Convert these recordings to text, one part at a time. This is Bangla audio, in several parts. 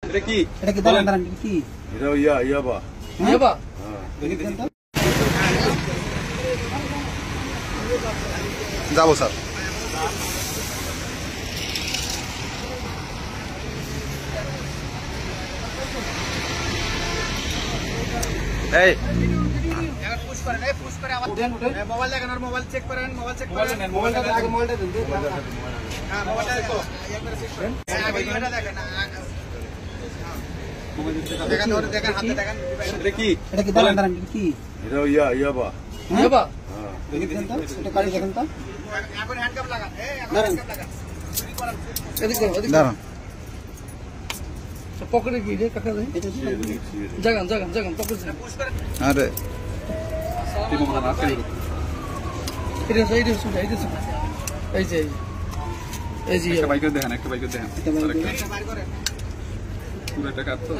এটা কি দাঁড়ান দাঁড়ান কি এটা ইয়াবা দেখি দেখি যাবো স্যার। এই মোবাইল দেখেন আর মোবাইল চেক করেন মোবাইলটা আগে মোবাইলটা দেন হ্যাঁ মোবাইলটা দেখো আগে এটা দেখেন দেখেন ওরে দেখেন হাতে দেখেন এটা কি দাঁড়ান দাঁড়ান কি এটা ইয়াবা দেখি দেখেন তো এটা কাটি দেখেন তো এখন হ্যান্ডকাপ লাগান এখন হ্যান্ডকাপ লাগান এদিকে দাঁড়ান। পকেটে কি রে কাকা রে জাগান পকেটে আরে এটা এই যে একটা বাইকের দেখেন এটা বাইক করে পুরোটা কাট তো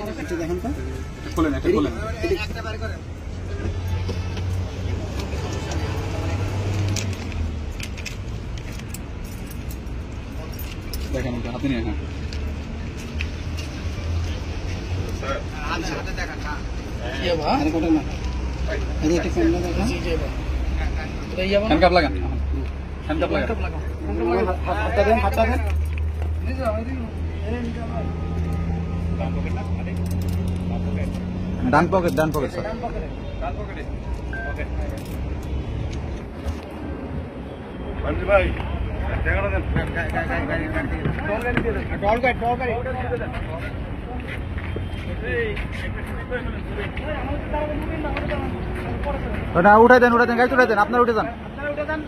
এটা দেখেন তো খোলেন একটা খোলেন একটা বার করেন দেখেন ওটা হাতে নিয়ে হ্যাঁ হাতে দেখেন হ্যাঁ ইয়াবা আরে কোটা না এই একটা ক্যামেরা দেখেন এটা ইয়াবা হ্যান্ডকাপ লাগান হ্যান্ডকাপ লাগান হাতটা দেন ডান পকেট স্যার। ভাই জায়গাটা দেন টল গাইড ওটা উঠাই দেন গাড়ি উঠাই দেন, আপনারা উঠে যান। আপনারা উঠে যান